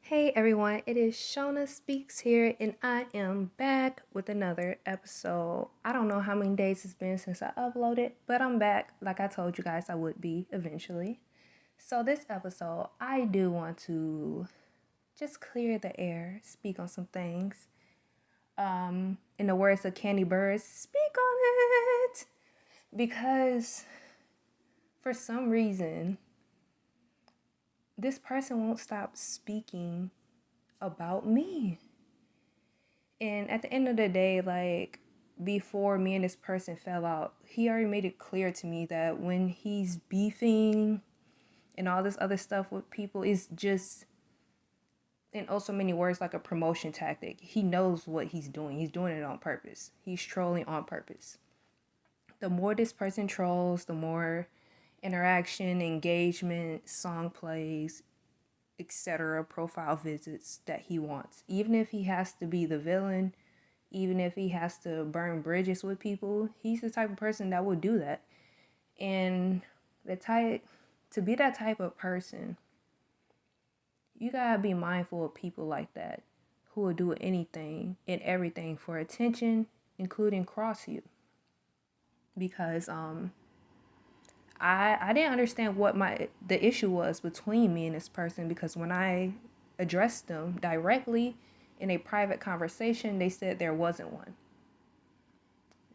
Hey everyone, it is Shona Speaks here, and I am back with another episode. I don't know how many days it's been since I uploaded, but I'm back like I told you guys I would be eventually. So, this episode, I do want to just clear the air, speak on some things. In the words of Candy Birds, speak on it! Because for some reason, this person won't stop speaking about me. And at the end of the day, like before me and this person fell out, he already made it clear to me that when he's beefing and all this other stuff with people, it's just, in also many words, like a promotion tactic. He knows what he's doing. He's doing it on purpose. He's trolling on purpose. The more this person trolls, the more interaction, engagement, song plays, etc., profile visits that he wants. Even if he has to be the villain, even if he has to burn bridges with people, he's the type of person that would do that. And to be that type of person, you gotta be mindful of people like that who will do anything and everything for attention, including cross you. Because I didn't understand what the issue was between me and this person, because when I addressed them directly in a private conversation, they said there wasn't one.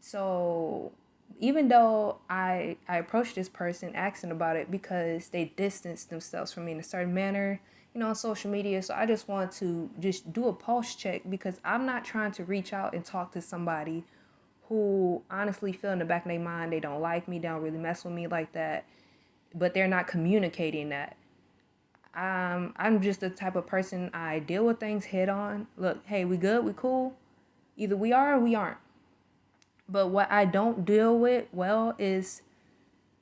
So even though I approached this person asking about it because they distanced themselves from me in a certain manner, on social media. So I just want to just do a pulse check, because I'm not trying to reach out and talk to somebody who honestly feel in the back of their mind they don't like me, they don't really mess with me like that, but they're not communicating that. I'm just the type of person, I deal with things head on. Look, hey, we good, we cool. Either we are or we aren't. But what I don't deal with well is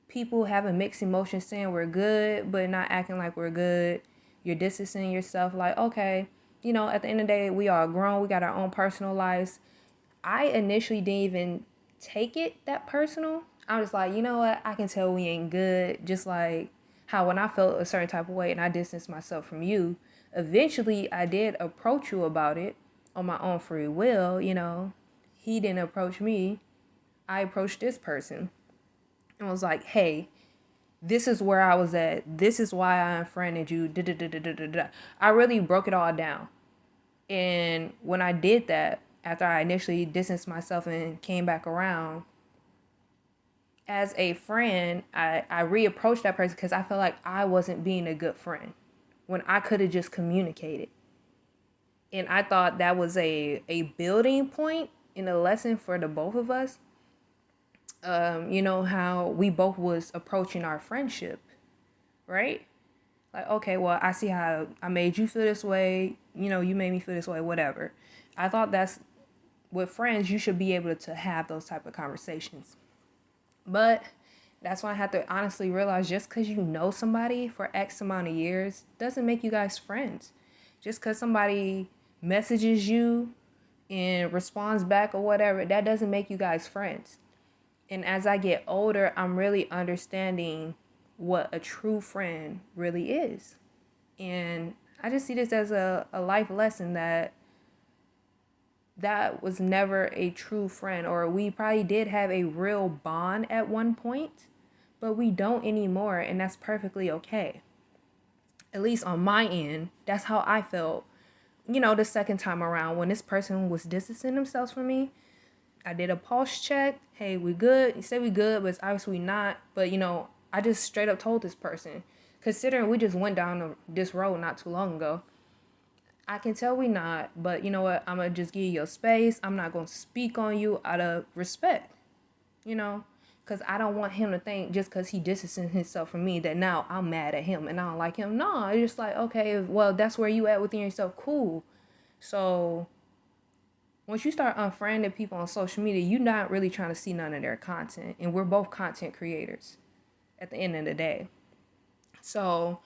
people having mixed emotions, saying we're good, but not acting like we're good. You're distancing yourself like, okay, at the end of the day, we are grown. We got our own personal lives. I initially didn't even take it that personal. I was like, you know what? I can tell we ain't good. Just like how when I felt a certain type of way and I distanced myself from you, eventually I did approach you about it on my own free will. He didn't approach me. I approached this person and was like, hey, this is where I was at. This is why I unfriended you. Da, da, da, da, da, da, da. I really broke it all down. And when I did that, after I initially distanced myself and came back around, as a friend, I reapproached that person because I felt like I wasn't being a good friend when I could have just communicated. And I thought that was a building point in a lesson for the both of us. How we both was approaching our friendship, right? Like, okay, well, I see how I made you feel this way. You made me feel this way, whatever. I thought that's, with friends, you should be able to have those type of conversations. But that's why I had to honestly realize, just because you know somebody for X amount of years doesn't make you guys friends. Just because somebody messages you and responds back or whatever, that doesn't make you guys friends. And as I get older, I'm really understanding what a true friend really is. And I just see this as a life lesson that was never a true friend, or we probably did have a real bond at one point, but we don't anymore, and that's perfectly okay. At least on my end, that's how I felt. The second time around when this person was distancing themselves from me, I did a pulse check. Hey, we good? You said we good, but it's obviously not. But I just straight up told this person, considering we just went down this road not too long ago, I can tell we not, but you know what? I'm going to just give you your space. I'm not going to speak on you out of respect, because I don't want him to think just because he distancing himself from me that now I'm mad at him and I don't like him. No, it's just like, okay, well, that's where you at within yourself. Cool. So once you start unfriending people on social media, you're not really trying to see none of their content. And we're both content creators at the end of the day. So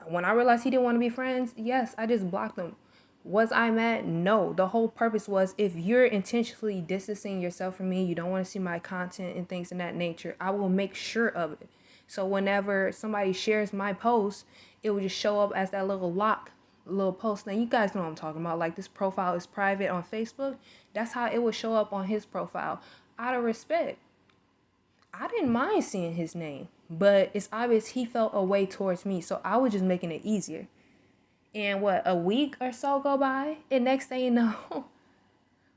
when I realized he didn't want to be friends, yes, I just blocked him. Was I mad? No. The whole purpose was, if you're intentionally distancing yourself from me, you don't want to see my content and things of that nature, I will make sure of it. So whenever somebody shares my post, it will just show up as that little lock little post thing. You guys know what I'm talking about. Like, this profile is private on Facebook. That's how it would show up on his profile. Out of respect, I didn't mind seeing his name, but it's obvious he felt a way towards me. So I was just making it easier. And what, a week or so go by, and next thing you know,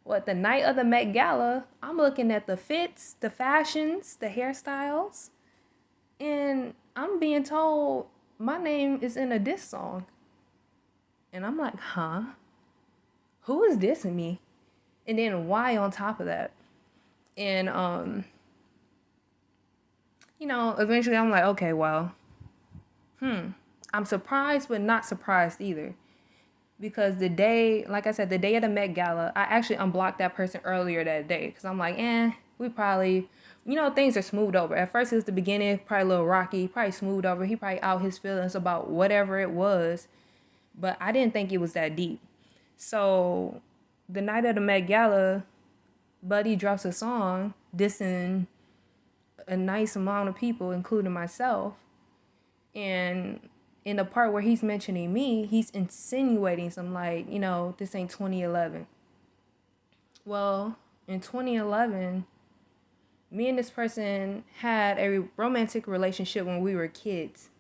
what, the night of the Met Gala, I'm looking at the fits, the fashions, the hairstyles, and I'm being told my name is in a diss song. And I'm like, huh? Who is dissing me? And then why on top of that? And eventually I'm like, okay, well, I'm surprised but not surprised either. Because the day, like I said, the day of the Met Gala, I actually unblocked that person earlier that day. Because I'm like, we probably, things are smoothed over. At first it was the beginning, probably a little rocky, probably smoothed over. He probably out his feelings about whatever it was. But I didn't think it was that deep. So the night of the Met Gala, Buddy drops a song dissing a nice amount of people, including myself. And in the part where he's mentioning me, he's insinuating some like, this ain't 2011. Well, in 2011, me and this person had a romantic relationship when we were kids.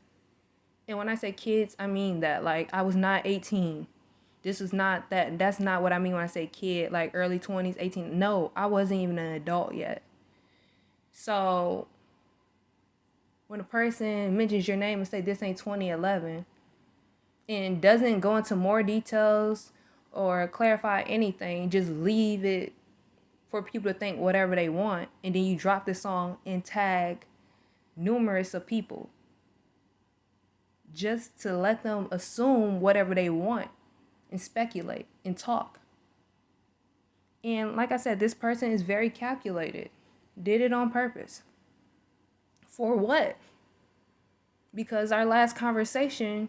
And when I say kids, I mean that. Like, I was not 18. This was not that. That's not what I mean when I say kid, like early 20s, 18. No, I wasn't even an adult yet. So when a person mentions your name and say this ain't 2011 and doesn't go into more details or clarify anything, just leave it for people to think whatever they want, and then you drop this song and tag numerous of people just to let them assume whatever they want and speculate and talk. And like I said, this person is very calculated. Did it on purpose. For what? Because our last conversation,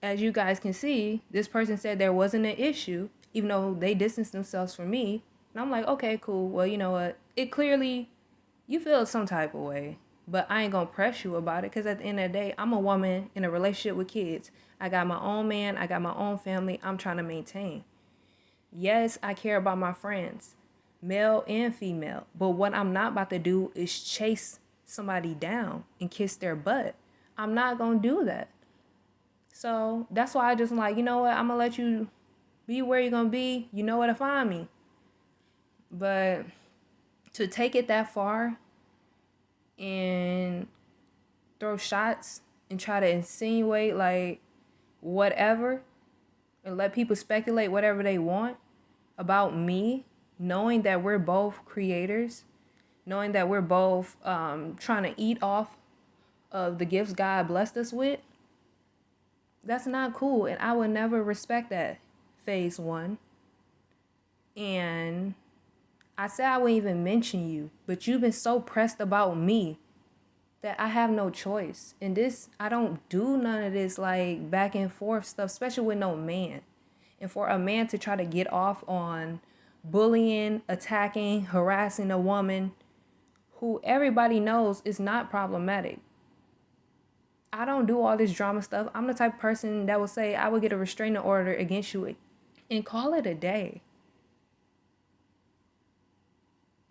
as you guys can see, this person said there wasn't an issue, even though they distanced themselves from me. And I'm like, okay, cool. Well, you know what? It clearly, you feel some type of way. But I ain't gonna press you about it, because at the end of the day, I'm a woman in a relationship with kids. I got my own man. I got my own family I'm trying to maintain. Yes, I care about my friends, male and female. But what I'm not about to do is chase somebody down and kiss their butt. I'm not gonna do that. So that's why I just like, you know what? I'm gonna let you be where you're gonna be. You know where to find me. But to take it that far and throw shots and try to insinuate like whatever and let people speculate whatever they want about me, knowing that we're both creators, knowing that we're both trying to eat off of the gifts God blessed us with, that's not cool. And I would never respect that, phase one. And I said I wouldn't even mention you, but you've been so pressed about me that I have no choice. And this, I don't do none of this like back and forth stuff, especially with no man. And for a man to try to get off on bullying, attacking, harassing a woman who everybody knows is not problematic. I don't do all this drama stuff. I'm the type of person that will say I would get a restraining order against you and call it a day.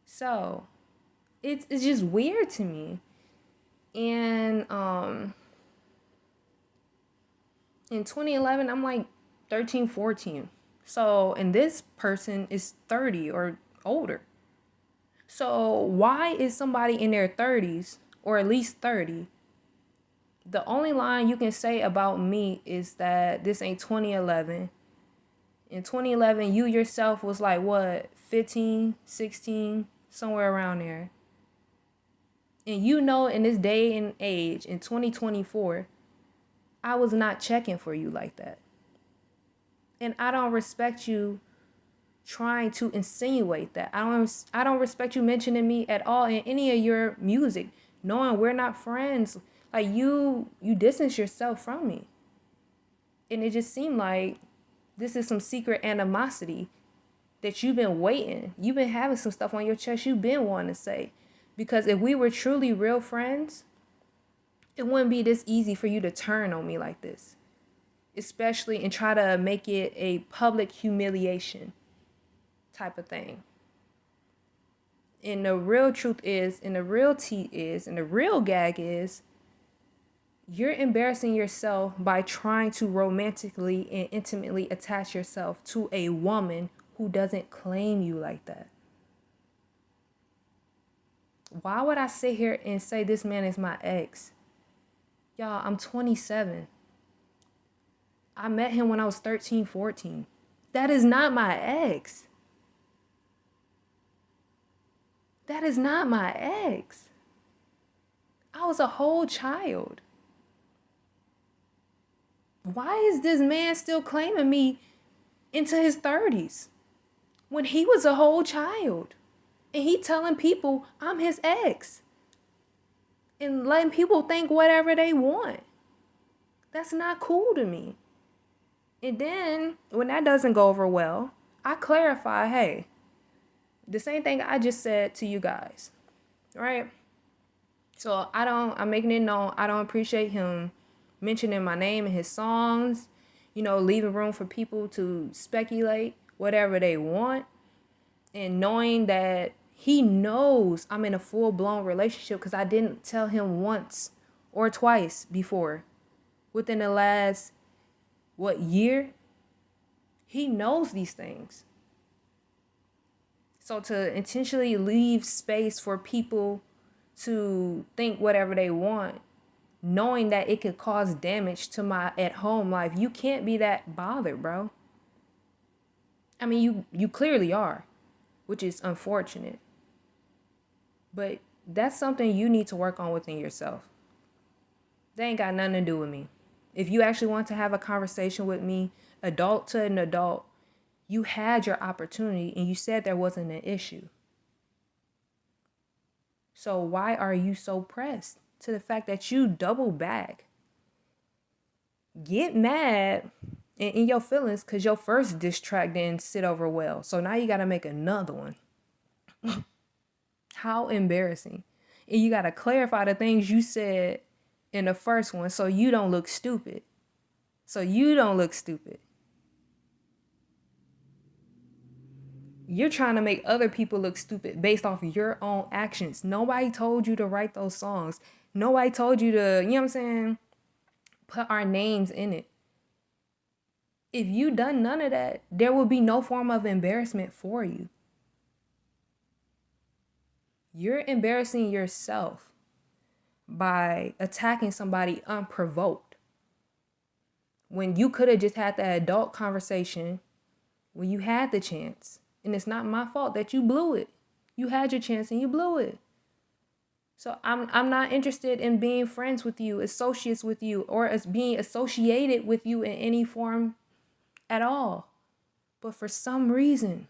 So it's just weird to me. And in 2011, I'm like 13, 14. So, and this person is 30 or older. So why is somebody in their 30s, or at least 30, the only line you can say about me is that this ain't 2011. In 2011, you yourself was like, what, 15, 16, somewhere around there. And in this day and age, in 2024, I was not checking for you like that. And I don't respect you trying to insinuate that. I don't respect you mentioning me at all in any of your music, knowing we're not friends. Like, you distance yourself from me. And it just seemed like this is some secret animosity that you've been waiting. You've been having some stuff on your chest you've been wanting to say. Because if we were truly real friends, it wouldn't be this easy for you to turn on me like this. especially, and try to make it a public humiliation type of thing. And the real truth is, and the real tea is, and the real gag is, you're embarrassing yourself by trying to romantically and intimately attach yourself to a woman who doesn't claim you like that. Why would I sit here and say this man is my ex? Y'all, I'm 27. I met him when I was 13, 14. That is not my ex. That is not my ex. I was a whole child. Why is this man still claiming me into his 30s when he was a whole child? And he telling people I'm his ex and letting people think whatever they want. That's not cool to me. And then when that doesn't go over well, I clarify, hey, the same thing I just said to you guys, right? So I'm making it known, I don't appreciate him mentioning my name in his songs, leaving room for people to speculate whatever they want, and knowing that he knows I'm in a full-blown relationship because I didn't tell him once or twice before within the last, year? He knows these things. So to intentionally leave space for people to think whatever they want, knowing that it could cause damage to my at-home life, you can't be that bothered, bro. I mean, you clearly are, which is unfortunate. But that's something you need to work on within yourself. They ain't got nothing to do with me. If you actually want to have a conversation with me, adult to an adult, you had your opportunity and you said there wasn't an issue. So why are you so pressed to the fact that you double back? Get mad and in your feelings because your first diss track didn't sit over well. So now you got to make another one. How embarrassing. And you got to clarify the things you said in the first one so you don't look stupid. You're trying to make other people look stupid based off your own actions. Nobody told you to write those songs. Nobody told you to, you know what I'm saying, put our names in it. If you done none of that, there will be no form of embarrassment for you. You're embarrassing yourself by attacking somebody unprovoked when you could have just had that adult conversation when you had the chance. And it's not my fault that you blew it. You had your chance and you blew it. So I'm not interested in being friends with you, associates with you, or as being associated with you in any form at all. But for some reason,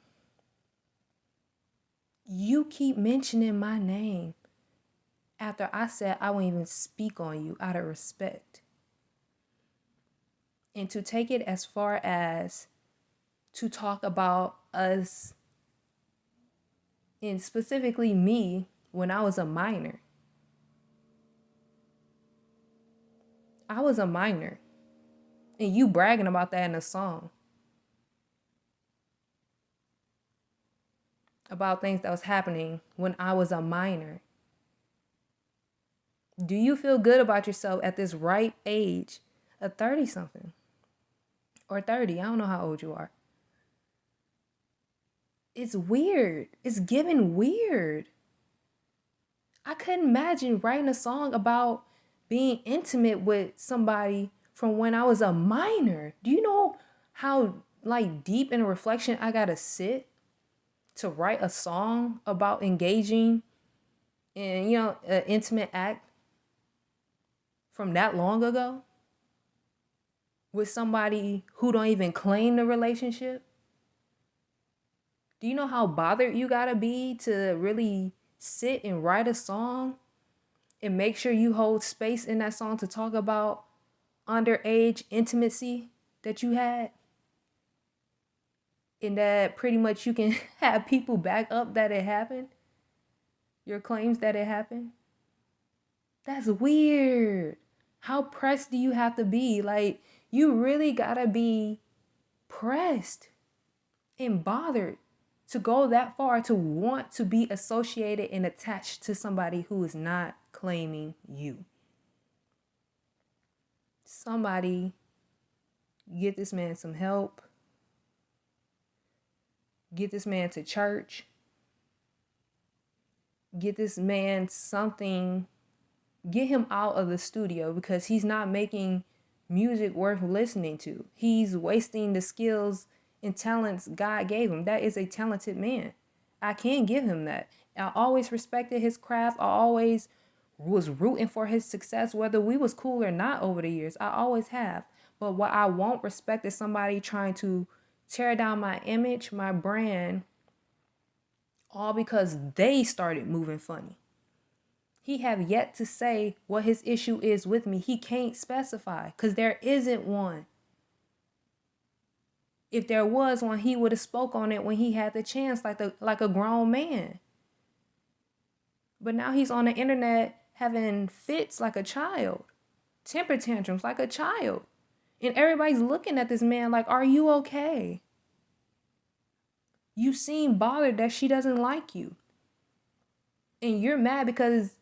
you keep mentioning my name after I said I won't even speak on you out of respect. And to take it as far as to talk about us, and specifically me, when I was a minor. I was a minor. And you bragging about that in a song. About things that was happening when I was a minor. Do you feel good about yourself at this ripe age of 30-something? Or 30, I don't know how old you are. It's weird. It's giving weird. I couldn't imagine writing a song about being intimate with somebody from when I was a minor. Do you know how deep in reflection I gotta sit to write a song about engaging in, an intimate act from that long ago with somebody who don't even claim the relationship? Do you know how bothered you gotta be to really sit and write a song and make sure you hold space in that song to talk about underage intimacy that you had? And that pretty much you can have people back up that it happened? Your claims that it happened? That's weird. How pressed do you have to be? You really gotta be pressed and bothered to go that far to want to be associated and attached to somebody who is not claiming you. Somebody get this man some help. Get this man to church. Get this man something. Get him out of the studio because he's not making music worth listening to. He's wasting the skills and talents God gave him. That is a talented man. I can't give him that. I always respected his craft. I always was rooting for his success, whether we was cool or not over the years. I always have. But what I won't respect is somebody trying to tear down my image, my brand, all because they started moving funny. He have yet to say what his issue is with me. He can't specify because there isn't one. If there was one, he would have spoke on it when he had the chance, like a grown man. But now he's on the internet having fits like a child, temper tantrums like a child. And everybody's looking at this man like, are you okay? You seem bothered that she doesn't like you. And you're mad because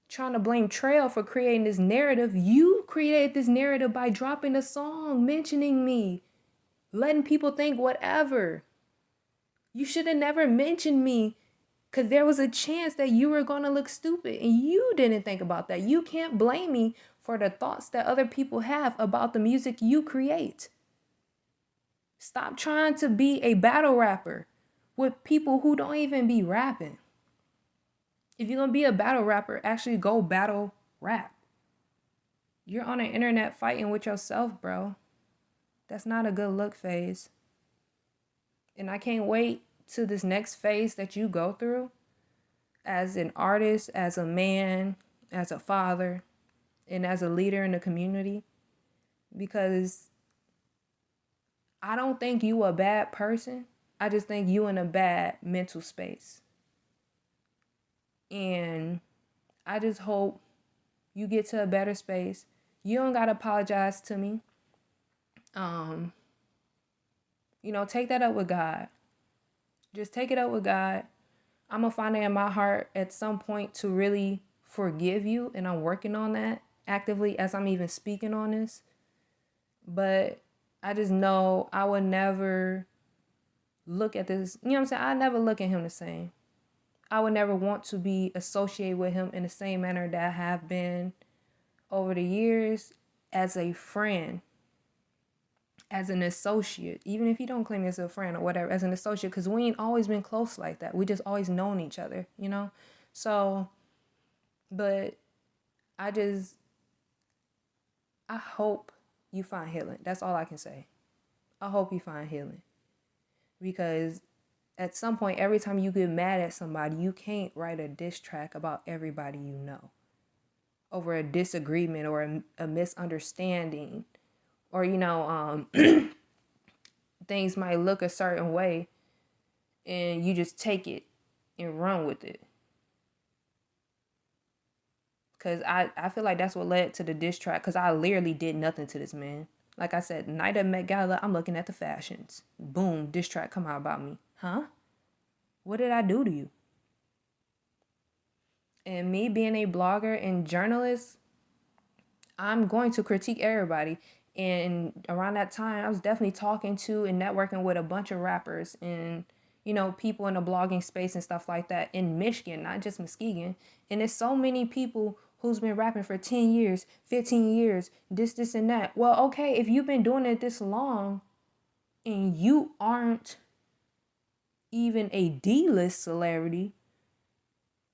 trying to blame Trail for creating this narrative. You created this narrative by dropping a song, mentioning me, letting people think whatever. You should have never mentioned me because there was a chance that you were going to look stupid and you didn't think about that. You can't blame me for the thoughts that other people have about the music you create. Stop trying to be a battle rapper with people who don't even be rapping. If you're going to be a battle rapper, actually go battle rap. You're on the internet fighting with yourself, bro. That's not a good look, phase. And I can't wait to this next phase that you go through as an artist, as a man, as a father, and as a leader in the community. Because I don't think you a bad person. I just think you in a bad mental space. And I just hope you get to a better space. You don't got to apologize to me. Take that up with God. Just take it up with God. I'm going to find it in my heart at some point to really forgive you. And I'm working on that actively as I'm even speaking on this. But I just know I would never look at this. You know what I'm saying? I never look at him the same. I would never want to be associated with him in the same manner that I have been over the years as a friend, as an associate, even if you don't claim as a friend or whatever, as an associate, because we ain't always been close like that. We just always known each other, So, but I hope you find healing. That's all I can say. I hope you find healing. Because at some point, every time you get mad at somebody, you can't write a diss track about everybody you know over a disagreement or a misunderstanding, or things might look a certain way and you just take it and run with it. Because I feel like that's what led to the diss track, because I literally did nothing to this man. Like I said, night at Met Gala, I'm looking at the fashions. Boom, diss track come out about me. Huh? What did I do to you? And me being a blogger and journalist, I'm going to critique everybody. And around that time, I was definitely talking to and networking with a bunch of rappers and, people in the blogging space and stuff like that in Michigan, not just Muskegon. And there's so many people who's been rapping for 10 years, 15 years, this, and that. Well, okay, if you've been doing it this long and you aren't even a D-list celebrity,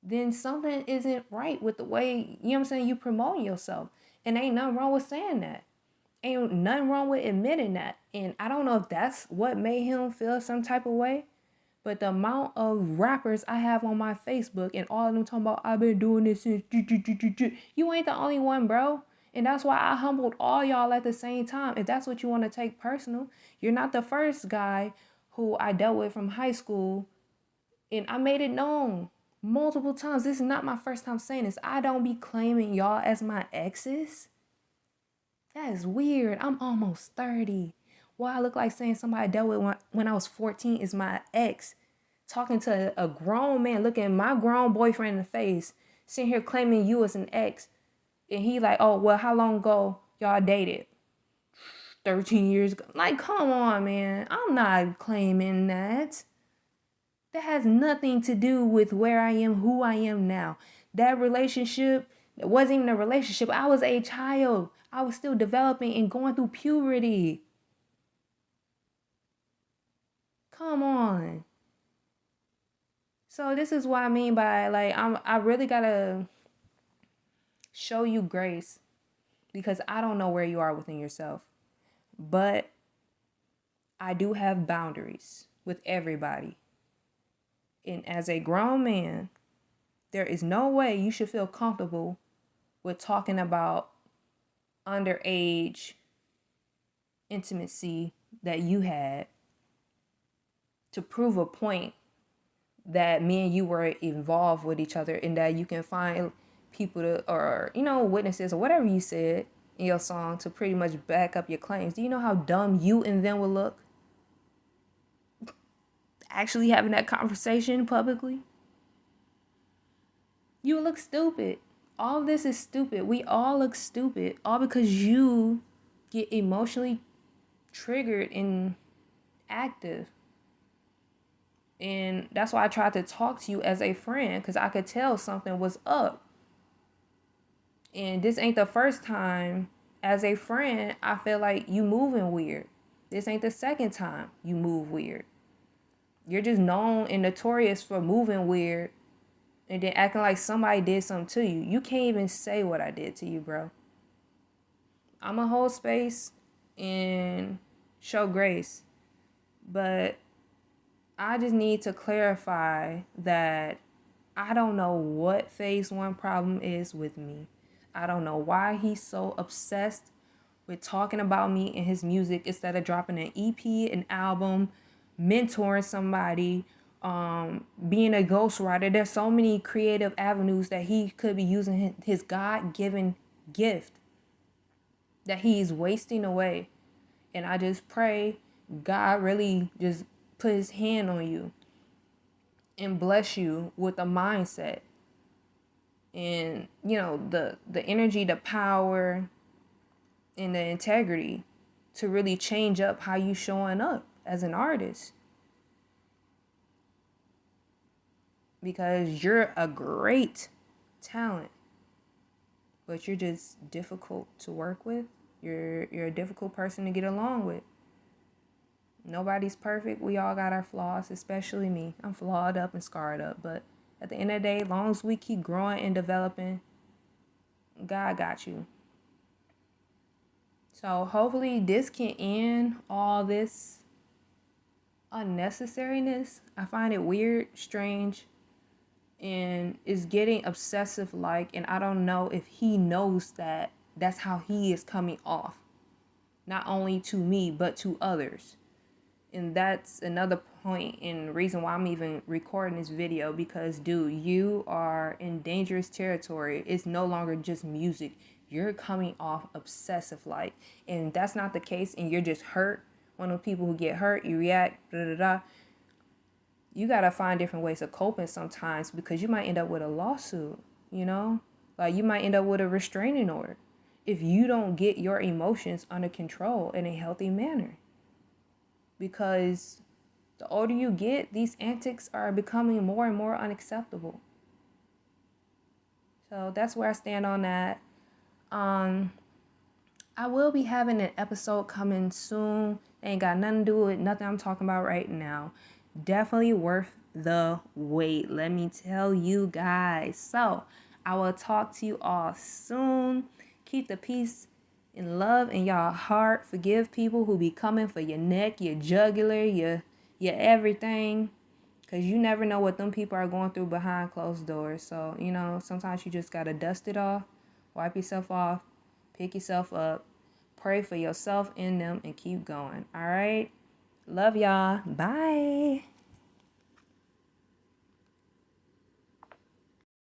then something isn't right with the way, you promote yourself. And ain't nothing wrong with saying that. Ain't nothing wrong with admitting that. And I don't know if that's what made him feel some type of way, but the amount of rappers I have on my Facebook and all of them talking about, I've been doing this since, you ain't the only one, bro. And that's why I humbled all y'all at the same time. If that's what you want to take personal, you're not the first guy who I dealt with from high school. And I made it known multiple times. This is not my first time saying this. I don't be claiming y'all as my exes. That is weird. I'm almost 30. Why I look like saying somebody I dealt with when I was 14 is my ex. Talking to a grown man, looking at my grown boyfriend in the face, sitting here claiming you as an ex. And he like, oh, well, how long ago y'all dated? 13 years ago. Like, come on, man. I'm not claiming that. That has nothing to do with where I am, who I am now. That relationship, it wasn't even a relationship. I was a child. I was still developing and going through puberty. Come on. So this is what I mean by like I really gotta show you grace because I don't know where you are within yourself. But I do have boundaries with everybody. And as a grown man, there is no way you should feel comfortable with talking about underage intimacy that you had to prove a point that me and you were involved with each other and that you can find people to, or, witnesses or whatever you said in your song to pretty much back up your claims. Do you know how dumb you and them would look? Actually having that conversation publicly? You would look stupid. All of this is stupid. We all look stupid. All because you get emotionally triggered and active. And that's why I tried to talk to you as a friend, because I could tell something was up. And this ain't the first time as a friend I feel like you moving weird. This ain't the second time you move weird. You're just known and notorious for moving weird and then acting like somebody did something to you. You can't even say what I did to you, bro. I'm a hold space and show grace. But I just need to clarify that I don't know what phase 1 problem is with me. I don't know why he's so obsessed with talking about me and his music instead of dropping an EP, an album, mentoring somebody, being a ghostwriter. There's so many creative avenues that he could be using his God-given gift that he's wasting away. And I just pray God really just put his hand on you and bless you with a mindset and, the energy, the power, and the integrity to really change up how you showing up as an artist. Because you're a great talent, but you're just difficult to work with. You're a difficult person to get along with. Nobody's perfect. We all got our flaws, especially me. I'm flawed up and scarred up. But at the end of the day, as long as we keep growing and developing, God got you. So hopefully this can end all this unnecessariness. I find it weird, strange, and is getting obsessive like, and I don't know if he knows that that's how he is coming off. Not only to me, but to others. And that's another point and reason why I'm even recording this video, because dude, you are in dangerous territory. It's no longer just music. You're coming off obsessive like, and that's not the case, and you're just hurt. One of the people who get hurt, you react, You gotta find different ways of coping sometimes, because you might end up with a lawsuit, Like you might end up with a restraining order if you don't get your emotions under control in a healthy manner. Because the older you get, these antics are becoming more and more unacceptable. So that's where I stand on that. I will be having an episode coming soon. Ain't got nothing to do with nothing I'm talking about right now. Definitely worth the wait, let me tell you guys. So I will talk to you all soon. Keep the peace and love in y'all heart. Forgive people who be coming for your neck, your jugular, your everything. Because you never know what them people are going through behind closed doors. So, sometimes you just got to dust it off, wipe yourself off, pick yourself up, pray for yourself and them, and keep going. All right? Love y'all. Bye.